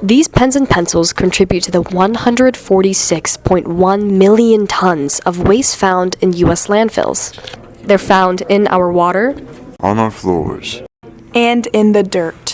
These pens and pencils contribute to the 146.1 million tons of waste found in U.S. landfills. They're found in our water, on our floors, and in the dirt.